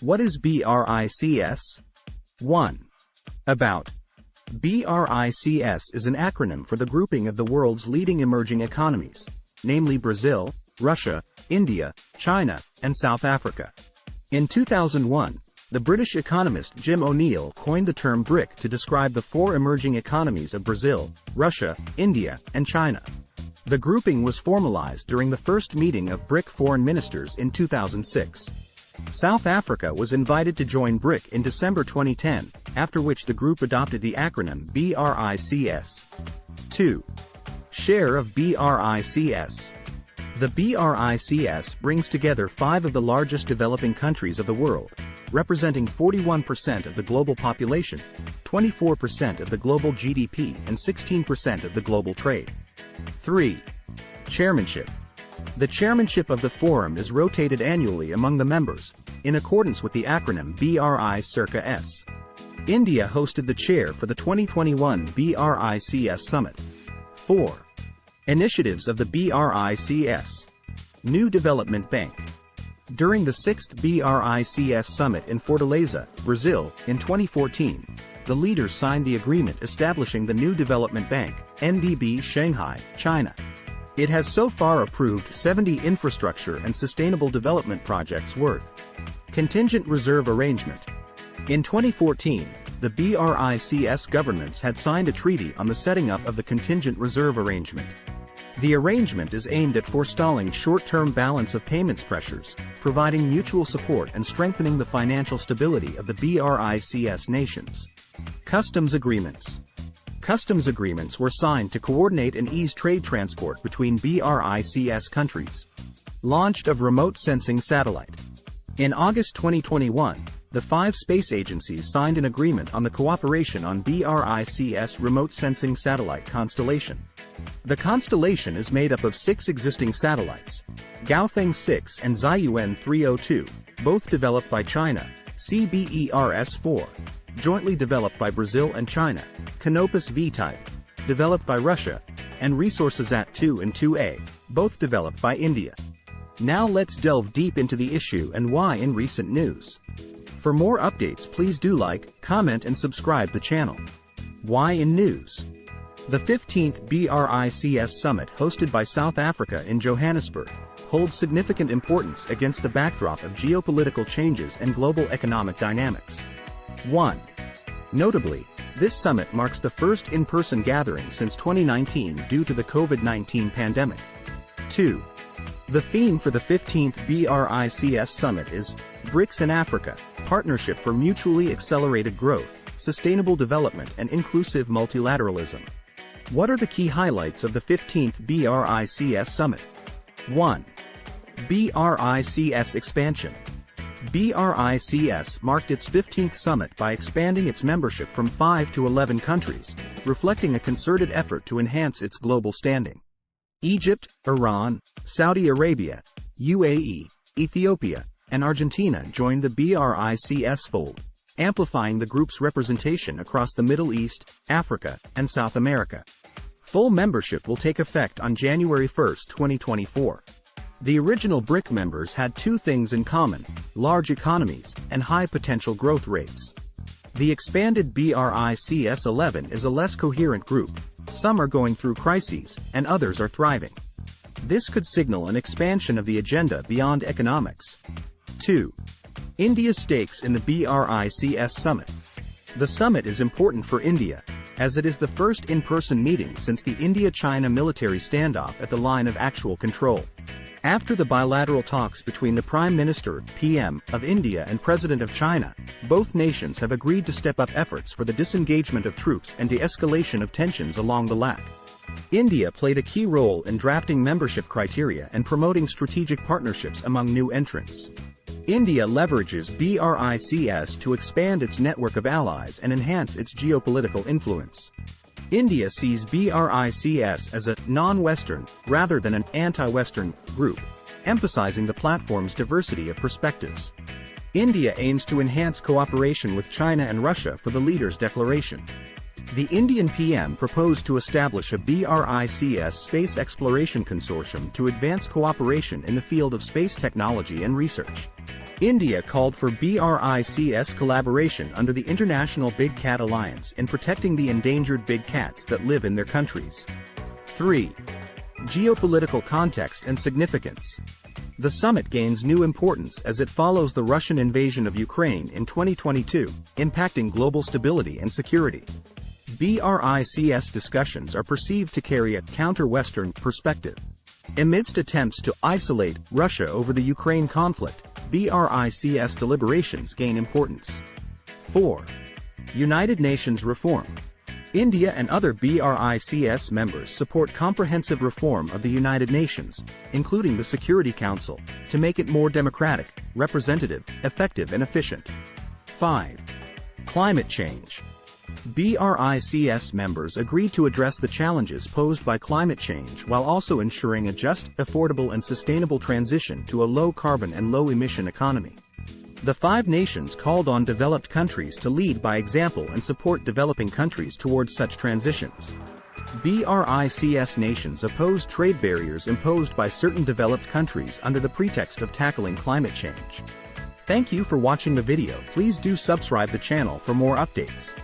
What is BRICS? 1. About. BRICS is an acronym for the grouping of the world's leading emerging economies, namely Brazil, Russia, India, China, and South Africa. In 2001, the British economist Jim O'Neill coined the term BRIC to describe the four emerging economies of Brazil, Russia, India, and China. The grouping was formalized during the first meeting of BRIC foreign ministers in 2006. South Africa was invited to join BRIC in December 2010, after which the group adopted the acronym BRICS. 2. Share of BRICS. The BRICS brings together 5 of the largest developing countries of the world, representing 41% of the global population, 24% of the global GDP, and 16% of the global trade. 3. Chairmanship. The chairmanship of the forum is rotated annually among the members, in accordance with the acronym BRICS. India hosted the chair for the 2021 BRICS Summit. 4. Initiatives of the BRICS. New Development Bank. During the 6th BRICS Summit in Fortaleza, Brazil, in 2014, the leaders signed the agreement establishing the New Development Bank, NDB, Shanghai, China. It has so far approved 70 infrastructure and sustainable development projects worth. Contingent Reserve Arrangement. In 2014, the BRICS governments had signed a treaty on the setting up of the Contingent Reserve Arrangement. The arrangement is aimed at forestalling short-term balance of payments pressures, providing mutual support and strengthening the financial stability of the BRICS nations. Customs Agreements. Customs agreements were signed to coordinate and ease trade transport between BRICS countries. Launched of Remote Sensing Satellite. In August 2021, the 5 space agencies signed an agreement on the cooperation on BRICS Remote Sensing Satellite constellation. The constellation is made up of 6 existing satellites, Gaotheng 6 and Zhiyuan 302, both developed by China, CBERS-4, jointly developed by Brazil and China, Canopus V-type, developed by Russia, and Resourcesat-2 and 2A, both developed by India. Now let's delve deep into the issue and why in recent news. For more updates, please do like, comment and subscribe the channel. Why in news? The 15th BRICS Summit hosted by South Africa in Johannesburg holds significant importance against the backdrop of geopolitical changes and global economic dynamics. 1. Notably, this summit marks the first in-person gathering since 2019 due to the COVID-19 pandemic. 2. The theme for the 15th BRICS Summit is BRICS in Africa, Partnership for Mutually Accelerated Growth, Sustainable Development and Inclusive Multilateralism. What are the key highlights of the 15th BRICS Summit? 1. BRICS Expansion. BRICS marked its 15th summit by expanding its membership from 5 to 11 countries, reflecting a concerted effort to enhance its global standing. Egypt, Iran, Saudi Arabia, UAE, Ethiopia, and Argentina joined the BRICS fold, amplifying the group's representation across the Middle East, Africa, and South America. Full membership will take effect on January 1, 2024. The original BRIC members had 2 things in common: large economies and high potential growth rates. The expanded BRICS 11 is a less coherent group. Some are going through crises, and others are thriving. This could signal an expansion of the agenda beyond economics. 2. India's stakes in the BRICS Summit. The summit is important for India, as it is the first in-person meeting since the India-China military standoff at the line of actual control. After the bilateral talks between the Prime Minister, PM, of India and President of China, both nations have agreed to step up efforts for the disengagement of troops and de-escalation of tensions along the LAC. India played a key role in drafting membership criteria and promoting strategic partnerships among new entrants. India leverages BRICS to expand its network of allies and enhance its geopolitical influence. India sees BRICS as a non-Western, rather than an anti-Western, group, emphasizing the platform's diversity of perspectives. India aims to enhance cooperation with China and Russia for the leaders' declaration. The Indian PM proposed to establish a BRICS space exploration consortium to advance cooperation in the field of space technology and research. India called for BRICS collaboration under the International Big Cat Alliance in protecting the endangered big cats that live in their countries. 3. Geopolitical context and significance. The summit gains new importance as it follows the Russian invasion of Ukraine in 2022, impacting global stability and security. BRICS discussions are perceived to carry a counter-Western perspective. Amidst attempts to isolate Russia over the Ukraine conflict, BRICS deliberations gain importance. 4. United Nations reform. India and other BRICS members support comprehensive reform of the United Nations, including the Security Council, to make it more democratic, representative, effective and efficient. 5. Climate change. BRICS members agreed to address the challenges posed by climate change while also ensuring a just, affordable and sustainable transition to a low-carbon and low-emission economy. The 5 nations called on developed countries to lead by example and support developing countries towards such transitions. BRICS nations opposed trade barriers imposed by certain developed countries under the pretext of tackling climate change. Thank you for watching the video. Please do subscribe the channel for more updates.